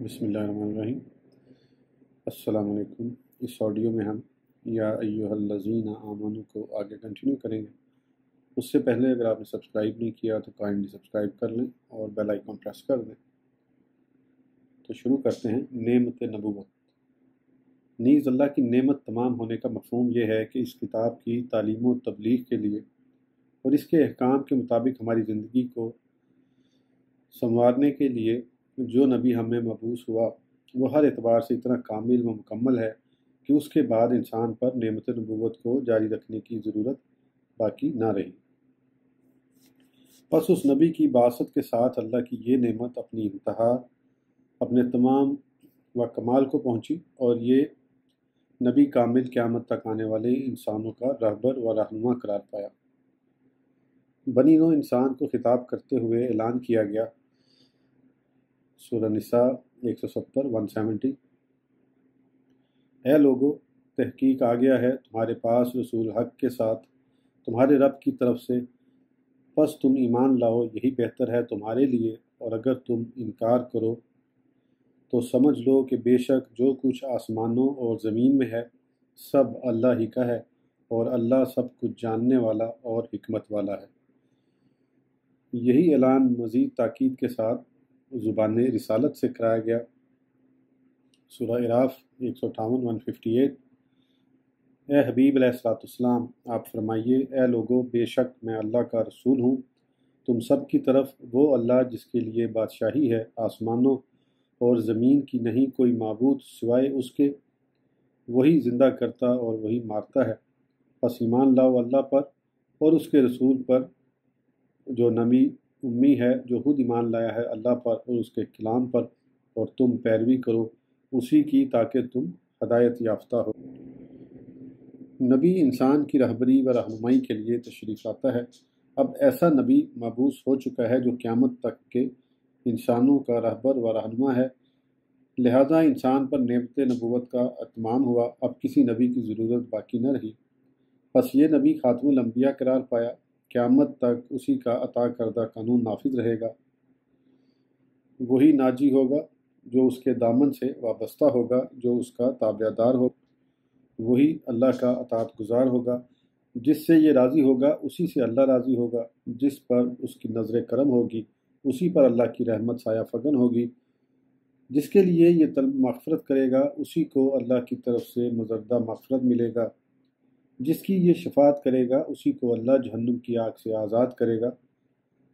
بسم اللہ الرحمن الرحیم۔ السلام علیکم۔ اس آڈیو میں ہم یا ایہا الذین آمنوا کو آگے کنٹینیو کریں گے۔ اس سے پہلے اگر آپ نے سبسکرائب نہیں کیا تو کائنڈلی سبسکرائب کر لیں اور بیل آئیکن پریس کر دیں۔ تو شروع کرتے ہیں۔ نعمت نبوت۔ نیز اللہ کی نعمت تمام ہونے کا مفہوم یہ ہے کہ اس کتاب کی تعلیم و تبلیغ کے لیے اور اس کے احکام کے مطابق ہماری زندگی کو سنوارنے کے لیے جو نبی ہمیں مبعوث ہوا وہ ہر اعتبار سے اتنا کامل و مکمل ہے کہ اس کے بعد انسان پر نعمت نبوت کو جاری رکھنے کی ضرورت باقی نہ رہی۔ پس اس نبی کی بعثت کے ساتھ اللہ کی یہ نعمت اپنی انتہا اپنے تمام و کمال کو پہنچی، اور یہ نبی کامل قیامت تک آنے والے انسانوں کا رہبر و رہنما قرار پایا۔ بنی نوع انسان کو خطاب کرتے ہوئے اعلان کیا گیا۔ سورہ نساء 170 اے لوگو، تحقیق آ گیا ہے تمہارے پاس رسول حق کے ساتھ تمہارے رب کی طرف سے، پس تم ایمان لاؤ، یہی بہتر ہے تمہارے لیے، اور اگر تم انکار کرو تو سمجھ لو کہ بے شک جو کچھ آسمانوں اور زمین میں ہے سب اللہ ہی کا ہے، اور اللہ سب کچھ جاننے والا اور حکمت والا ہے۔ یہی اعلان مزید تاکید کے ساتھ زبان رسالت سے کرایا گیا۔ سورہ اعراف 158 اے حبیب علیہ السلام، آپ فرمائیے اے لوگو، بے شک میں اللہ کا رسول ہوں تم سب کی طرف، وہ اللہ جس کے لیے بادشاہی ہے آسمانوں اور زمین کی، نہیں کوئی معبود سوائے اس کے، وہی زندہ کرتا اور وہی مارتا ہے۔ پس ایمان لاؤ اللہ پر اور اس کے رسول پر جو نبی امی ہے، جو خود ایمان لایا ہے اللہ پر اور اس کے کلام پر، اور تم پیروی کرو اسی کی تاکہ تم ہدایت یافتہ ہو۔ نبی انسان کی رہبری و رہنمائی کے لیے تشریف لاتا ہے۔ اب ایسا نبی مبعوث ہو چکا ہے جو قیامت تک کے انسانوں کا رہبر و رہنما ہے، لہذا انسان پر نعمت نبوت کا اتمام ہوا، اب کسی نبی کی ضرورت باقی نہ رہی۔ پس یہ نبی خاتم الانبیاء قرار پایا، قیامت تک اسی کا عطا کردہ قانون نافذ رہے گا۔ وہی ناجی ہوگا جو اس کے دامن سے وابستہ ہوگا، جو اس کا تابع دار ہوگا وہی اللہ کا اطاعت گزار ہوگا، جس سے یہ راضی ہوگا اسی سے اللہ راضی ہوگا، جس پر اس کی نظر کرم ہوگی اسی پر اللہ کی رحمت سایہ فگن ہوگی، جس کے لیے یہ طلب مغفرت کرے گا اسی کو اللہ کی طرف سے مزدہ مغفرت ملے گا، جس کی یہ شفاعت کرے گا اسی کو اللہ جہنم کی آگ سے آزاد کرے گا۔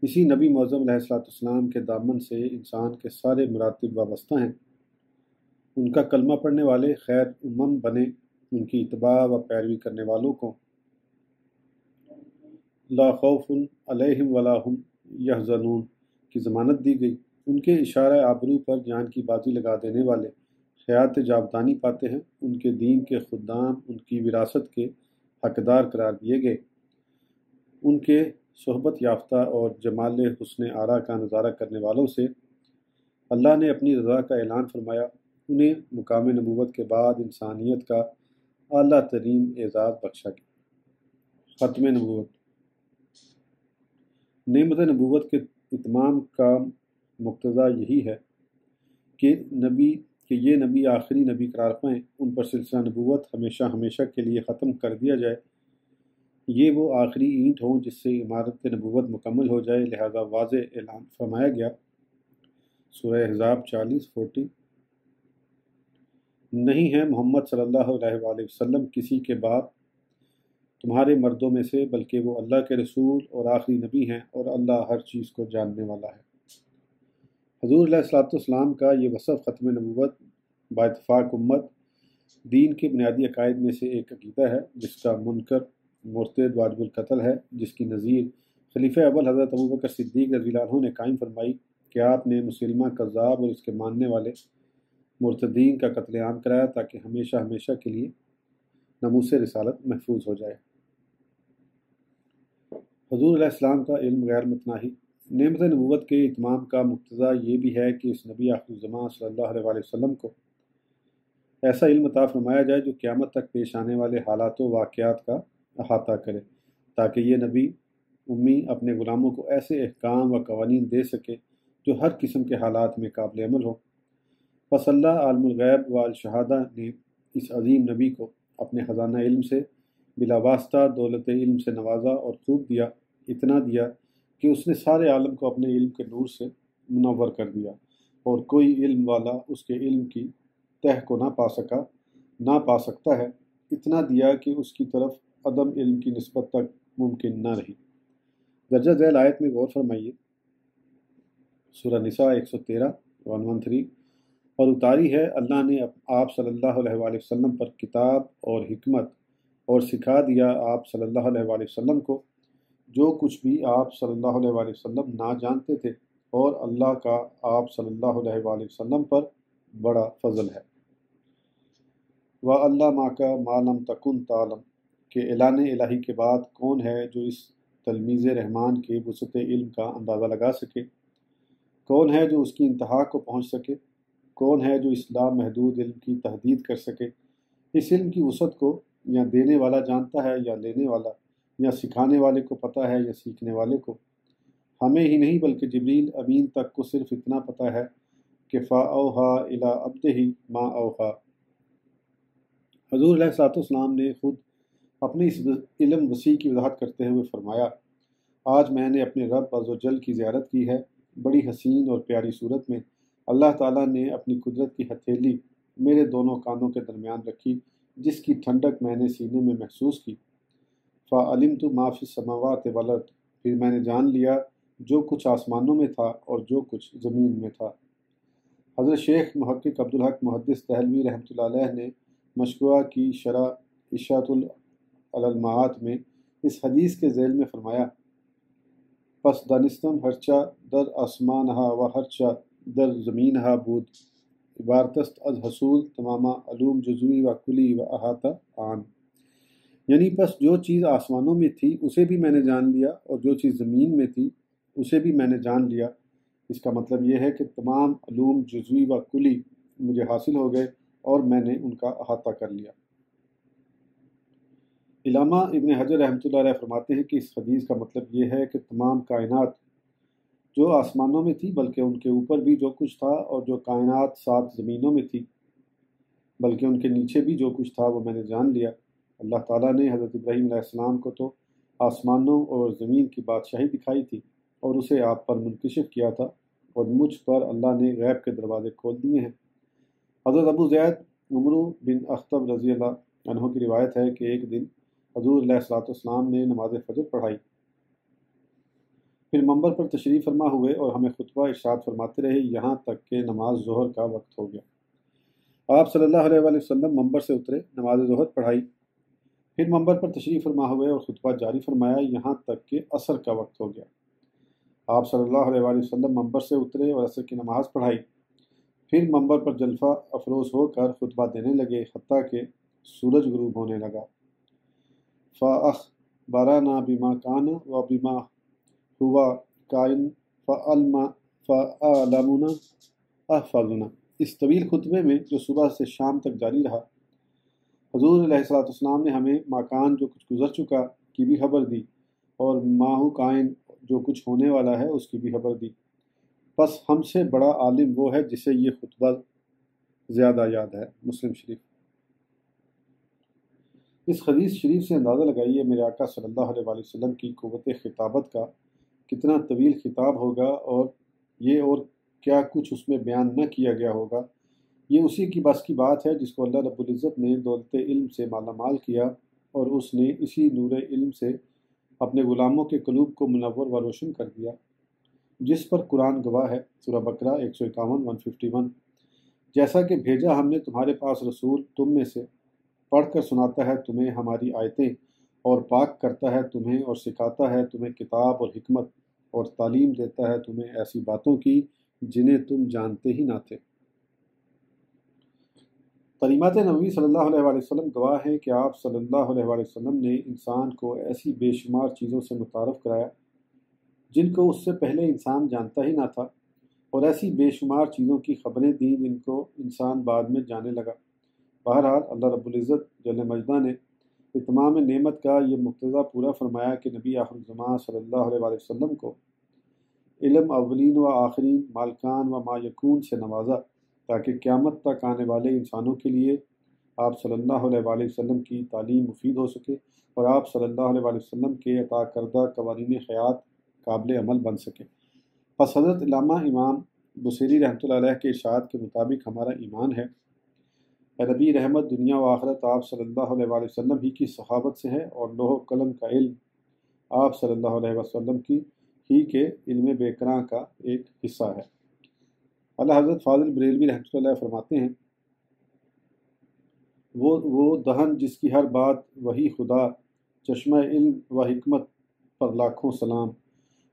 اسی نبی معظم علیہ السلام کے دامن سے انسان کے سارے مراتب وابستہ ہیں۔ ان کا کلمہ پڑھنے والے خیر امم بنے، ان کی اتباع و پیروی کرنے والوں کو لا خوف علیہم ولا ہم یحزنون کی ضمانت دی گئی۔ ان کے اشارہ آبرو پر جان کی بازی لگا دینے والے حیات جاودانی پاتے ہیں، ان کے دین کے خدام ان کی وراثت کے حقدار قرار دیے گئے۔ ان کے صحبت یافتہ اور جمال حسن آرا کا نظارہ کرنے والوں سے اللہ نے اپنی رضا کا اعلان فرمایا، انہیں مقام نبوت کے بعد انسانیت کا اعلیٰ ترین اعزاز بخشا گیا۔ ختم نبوت۔ نعمت نبوت کے اتمام کا مقتضا یہی ہے کہ یہ نبی آخری نبی قرار پائیں، ان پر سلسلہ نبوت ہمیشہ ہمیشہ کے لیے ختم کر دیا جائے، یہ وہ آخری اینٹ ہوں جس سے عمارت نبوت مکمل ہو جائے، لہذا واضح اعلان فرمایا گیا۔ سورہ احزاب 40 نہیں ہے محمد صلی اللہ علیہ وآلہ وسلم کسی کے بعد تمہارے مردوں میں سے، بلکہ وہ اللہ کے رسول اور آخری نبی ہیں، اور اللہ ہر چیز کو جاننے والا ہے۔ حضور علیہ السلام کا یہ وصف ختم نبوت با اتفاق امت دین کے بنیادی عقائد میں سے ایک عقیدہ ہے، جس کا منکر مرتد واجب القتل ہے، جس کی نظیر خلیفہ اول حضرت ابوبکر صدیق رضی اللہ عنہ نے قائم فرمائی کہ آپ نے مسلمہ کذاب اور اس کے ماننے والے مرتدین کا قتل عام کرایا تاکہ ہمیشہ ہمیشہ کے لیے ناموس رسالت محفوظ ہو جائے۔ حضور علیہ السلام کا علم غیر متناہی۔ نعمت نبوت کے اتمام کا مقتضا یہ بھی ہے کہ اس نبی آخر الزمان صلی اللہ علیہ وآلہ وسلم کو ایسا علم عطا فرمایا جائے جو قیامت تک پیش آنے والے حالات و واقعات کا احاطہ کرے، تاکہ یہ نبی امی اپنے غلاموں کو ایسے احکام و قوانین دے سکے جو ہر قسم کے حالات میں قابل عمل ہو۔ پس اللہ عالم الغیب والشہادہ نے اس عظیم نبی کو اپنے خزانہ علم سے بلا واسطہ دولت علم سے نوازا اور خوب دیا، اتنا دیا کہ اس نے سارے عالم کو اپنے علم کے نور سے منور کر دیا، اور کوئی علم والا اس کے علم کی تہ کو نہ پا سکتا ہے، اتنا دیا کہ اس کی طرف عدم علم کی نسبت تک ممکن نہ رہی۔ درجہ ذیل آیت میں غور فرمائیے، سورہ نساء 113 113، اور اتاری ہے اللہ نے آپ صلی اللہ علیہ وآلہ وسلم پر کتاب اور حکمت، اور سکھا دیا آپ صلی اللہ علیہ وآلہ وسلم کو جو کچھ بھی آپ صلی اللہ علیہ وآلہ وسلم نہ جانتے تھے، اور اللہ کا آپ صلی اللہ علیہ وآلہ وسلم پر بڑا فضل ہے۔ وَعَلَّمَكَ مَا لَمْ تَكُنْ تَعْلَمُ، کہ اعلان الہی کے بعد کون ہے جو اس تلمیذ رحمان کے وسعت علم کا اندازہ لگا سکے؟ کون ہے جو اس کی انتہا کو پہنچ سکے؟ کون ہے جو اس لامحدود علم کی تحدید کر سکے؟ اس علم کی وسعت کو یا دینے والا جانتا ہے یا لینے والا، یا سکھانے والے کو پتہ ہے یا سیکھنے والے کو؟ ہمیں ہی نہیں بلکہ جبریل امین تک کو صرف اتنا پتہ ہے کہ فَأَوْحَىٰ إِلَىٰ عَبْدِهِ مَا أَوْحَىٰ۔ حضور علیہ الصلوۃ والسلام نے خود اپنے اس علم وسیع کی وضاحت کرتے ہوئے فرمایا، آج میں نے اپنے رب عز و جل کی زیارت کی ہے، بڑی حسین اور پیاری صورت میں اللہ تعالیٰ نے اپنی قدرت کی ہتھیلی میرے دونوں کانوں کے درمیان رکھی، جس کی ٹھنڈک میں نے سینے میں محسوس کی۔ فَعَلِمْتُ مَا فِي السَّمَاوَاتِ وَالْأَرْضِ، پھر میں نے جان لیا جو کچھ آسمانوں میں تھا اور جو کچھ زمین میں تھا۔ حضرت شیخ محقق عبدالحق محدث دہلوی رحمۃ اللہ علیہ نے مشکوہ کی شرح اشاعت الالمعات میں اس حدیث کے ذیل میں فرمایا، پس دانستم ہرچا در آسمانہا و ہرچا در زمینہا بود، عبارتست از حصول تماما علوم جزوی و کلی و احاطہ آن، یعنی پس جو چیز آسمانوں میں تھی اسے بھی میں نے جان لیا، اور جو چیز زمین میں تھی اسے بھی میں نے جان لیا۔ اس کا مطلب یہ ہے کہ تمام علوم جزوی و کلی مجھے حاصل ہو گئے اور میں نے ان کا احاطہ کر لیا۔ علامہ ابن حجر رحمۃ اللہ علیہ فرماتے ہیں کہ اس حدیث کا مطلب یہ ہے کہ تمام کائنات جو آسمانوں میں تھی بلکہ ان کے اوپر بھی جو کچھ تھا، اور جو کائنات 7 زمینوں میں تھی بلکہ ان کے نیچے بھی جو کچھ تھا وہ میں نے جان لیا۔ اللہ تعالیٰ نے حضرت ابراہیم علیہ السلام کو تو آسمانوں اور زمین کی بادشاہی دکھائی تھی اور اسے آپ پر منکشف کیا تھا، اور مجھ پر اللہ نے غیب کے دروازے کھول دیے ہیں۔ حضرت ابو زید عمرو بن اخطب رضی اللہ عنہ کی روایت ہے کہ ایک دن حضور علیہ الصلوۃ والسلام نے نماز فجر پڑھائی، پھر منبر پر تشریف فرما ہوئے اور ہمیں خطبہ ارشاد فرماتے رہے یہاں تک کہ نماز ظہر کا وقت ہو گیا۔ آپ صلی اللہ علیہ وآلہ وسلم منبر سے اترے، نماز ظہر پڑھائی، پھر منبر پر تشریف فرما ہوئے اور خطبہ جاری فرمایا یہاں تک کہ عصر کا وقت ہو گیا۔ آپ صلی اللہ علیہ وآلہ وسلم منبر سے اترے اور عصر کی نماز پڑھائی، پھر منبر پر جلفہ افروز ہو کر خطبہ دینے لگے حتیٰ کہ سورج غروب ہونے لگا۔ فَأَخْبَرَنَا بِمَا كَانَ وَبِمَا هُوَ كَائِنٌ فَأَعْلَمُنَا أَحْفَظُنَا۔ اس طویل خطبے میں جو صبح سے شام تک جاری رہا، حضور علیہ الصلوۃ والسلام نے ہمیں ماکان جو کچھ گزر چکا کی بھی خبر دی، اور ماہو کائن جو کچھ ہونے والا ہے اس کی بھی خبر دی۔ پس ہم سے بڑا عالم وہ ہے جسے یہ خطبہ زیادہ یاد ہے۔ مسلم شریف۔ اس حدیث شریف سے اندازہ لگائیے میرے آقا صلی اللہ علیہ وآلہ وسلم کی قوت خطابت کا کتنا طویل خطاب ہوگا، اور کیا کچھ اس میں بیان نہ کیا گیا ہوگا۔ یہ اسی کی بس کی بات ہے جس کو اللہ رب العزت نے دولت علم سے مالا مال کیا، اور اس نے اسی نور علم سے اپنے غلاموں کے قلوب کو منور و روشن کر دیا، جس پر قرآن گواہ ہے۔ سورہ بقرہ 151 151۔ جیسا کہ بھیجا ہم نے تمہارے پاس رسول، تم میں سے پڑھ کر سناتا ہے تمہیں ہماری آیتیں، اور پاک کرتا ہے تمہیں اور سکھاتا ہے تمہیں کتاب اور حکمت، اور تعلیم دیتا ہے تمہیں ایسی باتوں کی جنہیں تم جانتے ہی نہ تھے۔ تعلیمات نبوی صلی اللہ علیہ وآلہ وسلم گواہ ہیں کہ آپ صلی اللہ علیہ وآلہ وسلم نے انسان کو ایسی بے شمار چیزوں سے متعارف کرایا جن کو اس سے پہلے انسان جانتا ہی نہ تھا، اور ایسی بے شمار چیزوں کی خبریں دیں جن کو انسان بعد میں جانے لگا۔ بہرحال اللہ رب العزت جل مجدہ نے اتمام نعمت کا یہ مقتضا پورا فرمایا کہ نبی آخر الزمان صلی اللہ علیہ وآلہ وسلم کو علم اولین و آخرین، مالکان و ما یکون سے نوازا، تاکہ قیامت تک آنے والے انسانوں کے لیے آپ صلی اللہ علیہ وآلہ وسلم کی تعلیم مفید ہو سکے اور آپ صلی اللہ علیہ وآلہ وسلم کے عطا کردہ قوانین حیات قابل عمل بن سکے۔ پس حضرت علامہ امام بصیری رحمۃ اللہ علیہ کے ارشاد کے مطابق ہمارا ایمان ہے، اے نبی رحمت دنیا و آخرت آپ صلی اللہ علیہ وآلہ وسلم ہی کی صحابت سے ہے، اور لوح و قلم کا علم آپ صلی اللہ علیہ وسلم کی ہی کے علم بیکراں کا ایک حصہ ہے۔ اللہ حضرت فاضل بریلوی رحمۃ اللہ علیہ فرماتے ہیں، وہ دہن جس کی ہر بات وہی خدا، چشمہ علم و حکمت پر لاکھوں سلام،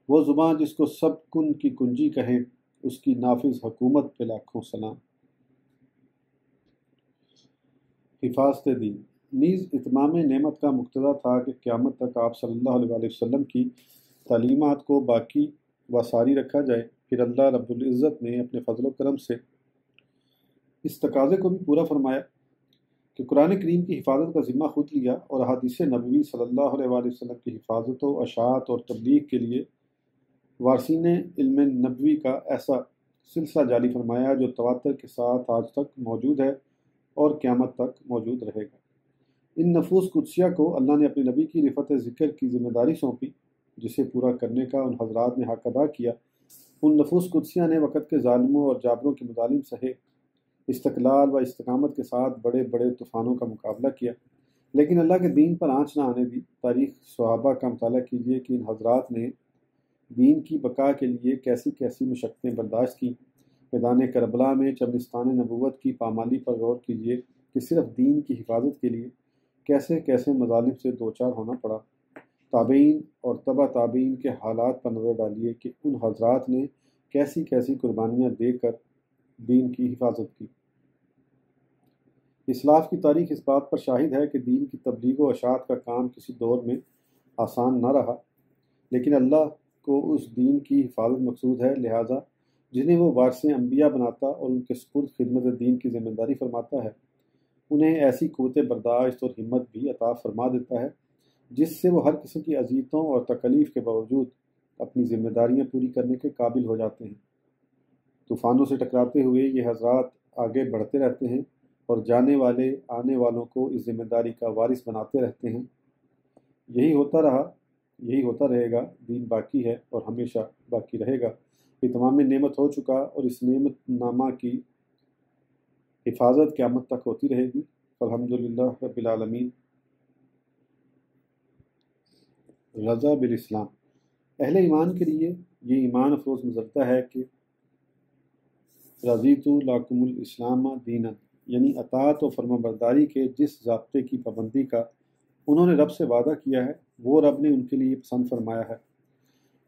وہ زباں جس کو سب کن کی کنجی کہیں، اس کی نافذ حکومت پہ لاکھوں سلام۔ حفاظت دین نیز اتمام نعمت کا مقتضا تھا کہ قیامت تک آپ صلی اللہ علیہ وآلہ وسلم کی تعلیمات کو باقی و ساری رکھا جائے۔ پھر اللہ رب العزت نے اپنے فضل و کرم سے اس تقاضے کو بھی پورا فرمایا کہ قرآن کریم کی حفاظت کا ذمہ خود لیا، اور احادیث نبوی صلی اللہ علیہ وآلہ وسلم کی حفاظت و اشاعت اور تبلیغ کے لیے وارثین علم نبوی کا ایسا سلسلہ جاری فرمایا جو تواتر کے ساتھ آج تک موجود ہے اور قیامت تک موجود رہے گا۔ ان نفوس قدسیہ کو اللہ نے اپنے نبی کی رفعت ذکر کی ذمہ داری سونپی، جسے پورا کرنے کا ان حضرات نے حق ادا کیا۔ ان نفوس قدسیہ نے وقت کے ظالموں اور جابروں کے مظالم سہے، استقلال و استقامت کے ساتھ بڑے بڑے طوفانوں کا مقابلہ کیا، لیکن اللہ کے دین پر آنچ نہ آنے دی۔ تاریخ صحابہ کا مطالعہ کیجیے کہ ان حضرات نے دین کی بقا کے لیے کیسی کیسی مشقتیں برداشت کی۔ میدان کربلا میں چمنستان نبوت کی پامالی پر غور کیجیے کہ صرف دین کی حفاظت کے لیے کیسے کیسے مظالم سے دوچار ہونا پڑا۔ تابعین اور تبع تابعین کے حالات پر نظر ڈالیے کہ ان حضرات نے کیسی کیسی قربانیاں دے کر دین کی حفاظت کی۔ اسلاف کی تاریخ اس بات پر شاہد ہے کہ دین کی تبلیغ و اشاعت کا کام کسی دور میں آسان نہ رہا، لیکن اللہ کو اس دین کی حفاظت مقصود ہے، لہٰذا جنہیں وہ وارث انبیاء بناتا اور ان کے سپرد خدمت دین کی ذمہ داری فرماتا ہے، انہیں ایسی قوت برداشت اور ہمت بھی عطا فرما دیتا ہے جس سے وہ ہر قسم کی اذیتوں اور تکلیف کے باوجود اپنی ذمہ داریاں پوری کرنے کے قابل ہو جاتے ہیں۔ طوفانوں سے ٹکراتے ہوئے یہ حضرات آگے بڑھتے رہتے ہیں اور جانے والے آنے والوں کو اس ذمہ داری کا وارث بناتے رہتے ہیں۔ یہی ہوتا رہا، یہی ہوتا رہے گا۔ دین باقی ہے اور ہمیشہ باقی رہے گا۔ یہ تمام نعمت ہو چکا اور اس نعمت نامہ کی حفاظت قیامت تک ہوتی رہے گی۔ الحمدللہ رب العالمین۔ رضا بالاسلام اہل ایمان کے لیے یہ ایمان افروز مذرتہ ہے کہ رضیت لکم الاسلام دینا، یعنی اطاعت و فرما برداری کے جس ضابطے کی پابندی کا انہوں نے رب سے وعدہ کیا ہے، وہ رب نے ان کے لیے پسند فرمایا ہے۔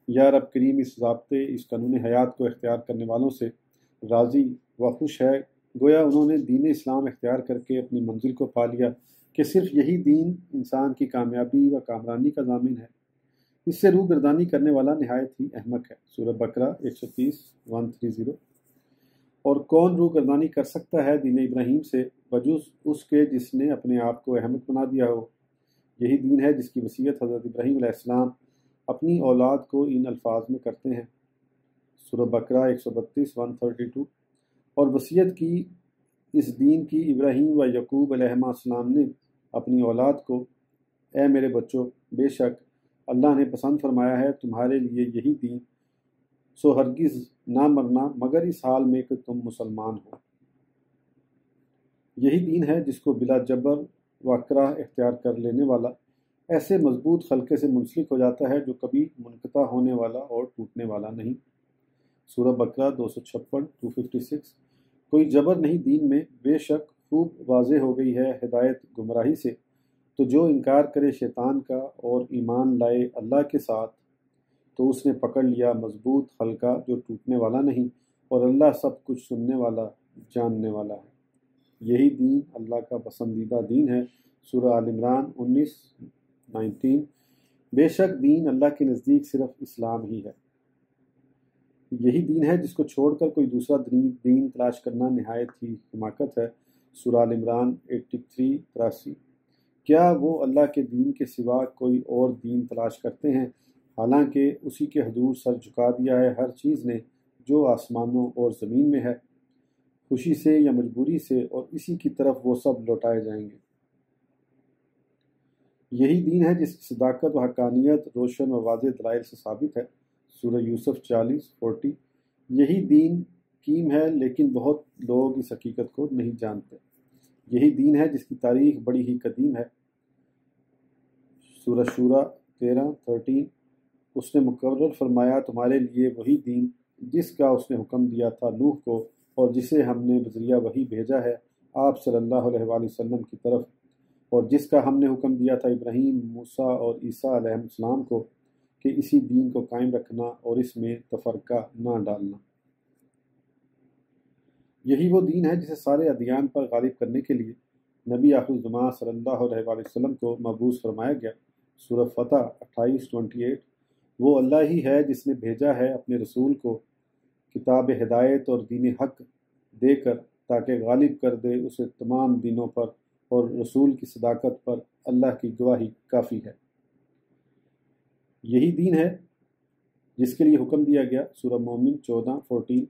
یا رب کریم اس ضابطے، اس قانون حیات کو اختیار کرنے والوں سے راضی و خوش ہے، گویا انہوں نے دین اسلام اختیار کر کے اپنی منزل کو پا لیا کہ صرف یہی دین انسان کی کامیابی و کامرانی کا ضامن ہے۔ اس سے روح گردانی کرنے والا نہایت ہی احمق ہے۔ سورہ بقرہ 130 اور کون روح گردانی کر سکتا ہے دین ابراہیم سے بجز اس کے جس نے اپنے آپ کو احمق بنا دیا ہو۔ یہی دین ہے جس کی وصیت حضرت ابراہیم علیہ السلام اپنی اولاد کو ان الفاظ میں کرتے ہیں۔ سورہ بقرہ 132 اور وصیت کی اس دین کی ابراہیم و یعقوب علیہ السلام نے اپنی اولاد کو، اے میرے بچوں، بے شک اللہ نے پسند فرمایا ہے تمہارے لیے یہی دین، سو ہرگز نہ مرنا مگر اس حال میں کہ تم مسلمان ہو۔ یہی دین ہے جس کو بلا جبر و اکراہ اختیار کر لینے والا ایسے مضبوط خلقے سے منسلک ہو جاتا ہے جو کبھی منقطع ہونے والا اور ٹوٹنے والا نہیں۔ سورہ بقرہ 256 کوئی جبر نہیں دین میں، بے شک خوب واضح ہو گئی ہے ہدایت گمراہی سے، تو جو انکار کرے شیطان کا اور ایمان لائے اللہ کے ساتھ تو اس نے پکڑ لیا مضبوط حلقہ جو ٹوٹنے والا نہیں، اور اللہ سب کچھ سننے والا جاننے والا ہے۔ یہی دین اللہ کا پسندیدہ دین ہے۔ سورہ آل عمران 19 بے شک دین اللہ کے نزدیک صرف اسلام ہی ہے۔ یہی دین ہے جس کو چھوڑ کر کوئی دوسرا دین تلاش کرنا نہایت ہی حماقت ہے۔ سورہ آل عمران 83 کیا وہ اللہ کے دین کے سوا کوئی اور دین تلاش کرتے ہیں، حالانکہ اسی کے حضور سر جھکا دیا ہے ہر چیز نے جو آسمانوں اور زمین میں ہے۔ خوشی سے یا مجبوری سے، اور اسی کی طرف وہ سب لوٹائے جائیں گے۔ یہی دین ہے جس کی صداقت و حقانیت روشن و واضح دلائل سے ثابت ہے۔ سورہ یوسف 40 یہی دین قیم ہے، لیکن بہت لوگ اس حقیقت کو نہیں جانتے۔ یہی دین ہے جس کی تاریخ بڑی ہی قدیم ہے۔ سورہ شورى 13 اس نے مقرر فرمایا تمہارے لیے وہی دین جس کا اس نے حکم دیا تھا نوح کو، اور جسے ہم نے بذریعہ وحی بھیجا ہے آپ صلی اللہ علیہ وآلہ وسلم کی طرف، اور جس کا ہم نے حکم دیا تھا ابراہیم، موسیٰ اور عیسیٰ علیہ السلام کو کہ اسی دین کو قائم رکھنا اور اس میں تفرقہ نہ ڈالنا۔ یہی وہ دین ہے جسے سارے ادیان پر غالب کرنے کے لیے نبی آخر الزمان صلی اللہ علیہ وآلہ وسلم کو مبعوث فرمایا گیا۔ سورہ فتح 28 وہ اللہ ہی ہے جس نے بھیجا ہے اپنے رسول کو کتاب ہدایت اور دین حق دے کر تاکہ غالب کر دے اسے تمام دینوں پر، اور رسول کی صداقت پر اللہ کی گواہی کافی ہے۔ یہی دین ہے جس کے لیے حکم دیا گیا۔ سورہ مومن 14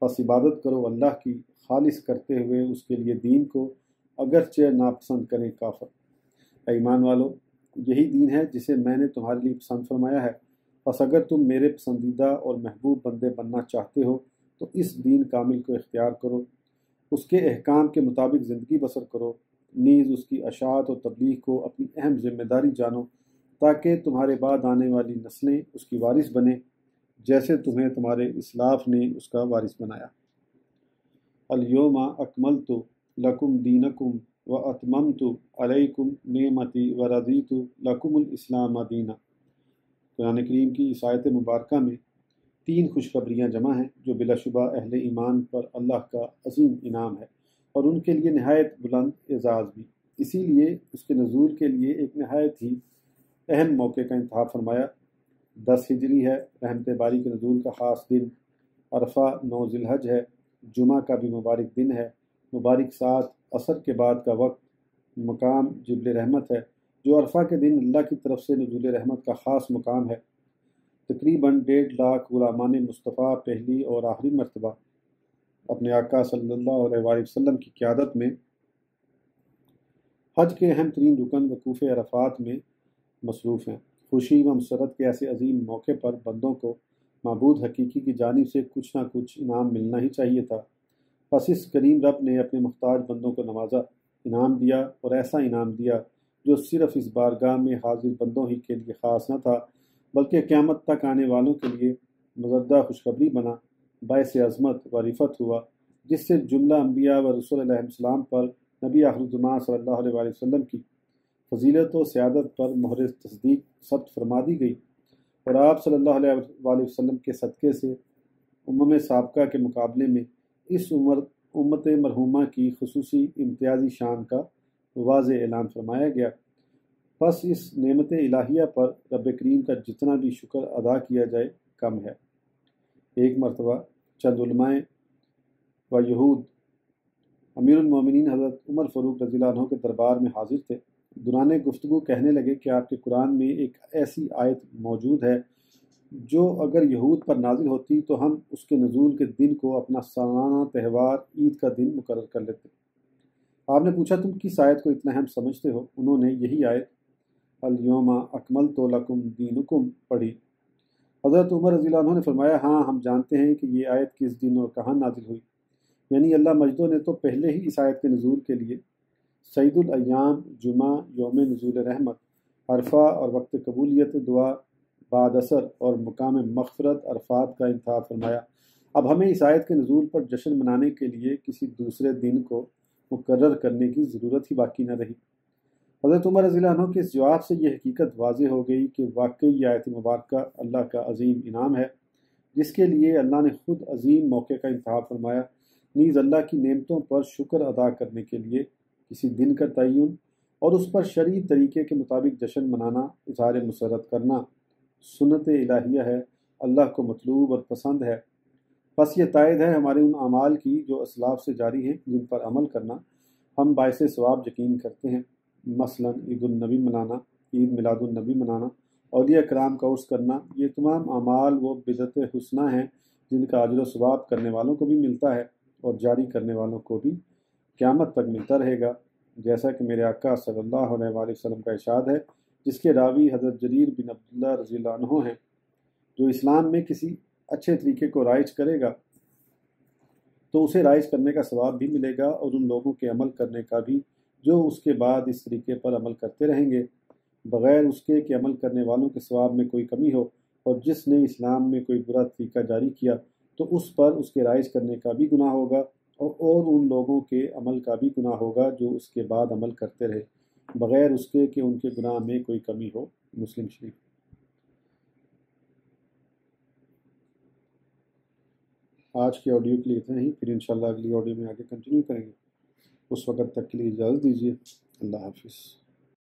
پس عبادت کرو اللہ کی خالص کرتے ہوئے اس کے لیے دین کو، اگرچہ ناپسند کریں کافر۔ اے ایمان والو، یہی دین ہے جسے میں نے تمہارے لیے پسند فرمایا ہے، پس اگر تم میرے پسندیدہ اور محبوب بندے بننا چاہتے ہو تو اس دین کامل کو اختیار کرو، اس کے احکام کے مطابق زندگی بسر کرو، نیز اس کی اشاعت و تبلیغ کو اپنی اہم ذمہ داری جانو، تاکہ تمہارے بعد آنے والی نسلیں اس کی وارث بنیں جیسے تمہیں تمہارے اسلاف نے اس کا وارث بنایا۔ الیوم اکملت لکم دینکم واتممت علیکم نعمتی ورضیت لکم الاسلام دینا۔ قرآن کریم کی اس آیت مبارکہ میں 3 خوشخبریاں جمع ہیں جو بلا شبہ اہل ایمان پر اللہ کا عظیم انعام ہے، اور ان کے لیے نہایت بلند اعزاز بھی۔ اسی لیے اس کے نزول کے لیے ایک نہایت ہی اہم موقع کا انتخاب فرمایا۔ 10 ہجری ہے، رحمت باری کے نزول کا خاص دن، عرفہ 9 ذی الحج ہے، جمعہ کا بھی مبارک دن ہے، مبارک ساعت عصر کے بعد کا وقت، مقام جبل رحمت ہے، جو عرفہ کے دن اللہ کی طرف سے نزول رحمت کا خاص مقام ہے۔ تقریباً 1.5 لاکھ غلامان مصطفیٰ پہلی اور آخری مرتبہ اپنے آقا صلی اللہ علیہ وآلہ وسلم کی قیادت میں حج کے اہم ترین رکن وقوف عرفات میں مصروف ہیں۔ خوشی و مسرت کے ایسے عظیم موقع پر بندوں کو معبود حقیقی کی جانب سے کچھ نہ کچھ انعام ملنا ہی چاہیے تھا۔ پس اس کریم رب نے اپنے محتاج بندوں کو نوازا، انعام دیا، اور ایسا انعام دیا جو صرف اس بارگاہ میں حاضر بندوں ہی کے لیے خاص نہ تھا، بلکہ قیامت تک آنے والوں کے لیے مزدہ خوشخبری بنا، باعث عظمت و رفعت ہوا، جس سے جملہ انبیاء و رسول علیہ السلام پر نبی آخر الزمان صلی اللہ علیہ وآلہ وسلم کی فضیلت و سیادت پر مہر تصدیق ثبت فرما دی گئی، اور آپ صلی اللہ علیہ وآلہ وسلم کے صدقے سے سابقہ کے مقابلے میں اس امت مرحومہ کی خصوصی امتیازی شان کا واضح اعلان فرمایا گیا۔ پس اس نعمت الہیہ پر رب کریم کا جتنا بھی شکر ادا کیا جائے کم ہے۔ ایک مرتبہ چند علماء و یہود امیر المومنین حضرت عمر فاروق رضی اللہ عنہ کے دربار میں حاضر تھے۔ دوران گفتگو کہنے لگے کہ آپ کے قرآن میں ایک ایسی آیت موجود ہے جو اگر یہود پر نازل ہوتی تو ہم اس کے نزول کے دن کو اپنا سالانہ تہوار عید کا دن مقرر کر لیتے۔ آپ نے پوچھا تم کس آیت کو اتنا اہم سمجھتے ہو؟ انہوں نے یہی آیت الیوم اکملت لکم دینکم پڑھی۔ حضرت عمر رضی اللہ عنہ نے فرمایا ہاں ہم جانتے ہیں کہ یہ آیت کس دن اور کہاں نازل ہوئی۔ یعنی اللہ مجدو نے تو پہلے ہی اس آیت کے نزول کے لیے سید الایام، جمعہ، یوم نزول رحمت، عرفہ اور وقت قبولیت دعا بعد اثر اور مقام مغفرت عرفات کا انتخاب فرمایا۔ اب ہمیں اس آیت کے نزول پر جشن منانے کے لیے کسی دوسرے دن کو مقرر کرنے کی ضرورت ہی باقی نہ رہی۔ حضرت عمر رضی اللہ عنہ کے اس جواب سے یہ حقیقت واضح ہو گئی کہ واقعی یہ آیت مبارکہ اللہ کا عظیم انعام ہے، جس کے لیے اللہ نے خود عظیم موقع کا انتخاب فرمایا۔ نیز اللہ کی نعمتوں پر شکر ادا کرنے کے لیے کسی دن کا تعین اور اس پر شرعی طریقے کے مطابق جشن منانا، اظہار مسرت کرنا سنت الہیہ ہے، اللہ کو مطلوب اور پسند ہے۔ بس یہ تائید ہے ہمارے ان اعمال کی جو اسلاف سے جاری ہیں، جن پر عمل کرنا ہم باعث ثواب یقین کرتے ہیں، مثلا عید النبی منانا، عید میلاد النبی منانا، اولیاء کرام کا عرس کرنا۔ یہ تمام اعمال وہ بدعت حسنہ ہیں جن کا اجر و ثواب کرنے والوں کو بھی ملتا ہے، اور جاری کرنے والوں کو بھی قیامت تک ملتا رہے گا، جیسا کہ میرے آقا صلی اللہ علیہ وآلہ وسلم کا ارشاد ہے، جس کے راوی حضرت جریر بن عبداللہ رضی اللہ عنہ ہیں: جو اسلام میں کسی اچھے طریقے کو رائج کرے گا تو اسے رائج کرنے کا ثواب بھی ملے گا، اور ان لوگوں کے عمل کرنے کا بھی جو اس کے بعد اس طریقے پر عمل کرتے رہیں گے، بغیر اس کے کہ عمل کرنے والوں کے ثواب میں کوئی کمی ہو۔ اور جس نے اسلام میں کوئی برا طریقہ جاری کیا تو اس پر اس کے رائج کرنے کا بھی گناہ ہوگا، اور ان لوگوں کے عمل کا بھی گناہ ہوگا جو اس کے بعد عمل کرتے رہے، بغیر اس کے کہ ان کے گناہ میں کوئی کمی ہو۔ مسلم شریف۔ آج کے آڈیو کے لیے اتنا ہی، پھر انشاءاللہ اگلی آڈیو میں آگے کنٹینیو کریں گے۔ اس وقت تک کے لیے اجازت دیجیے۔ اللہ حافظ۔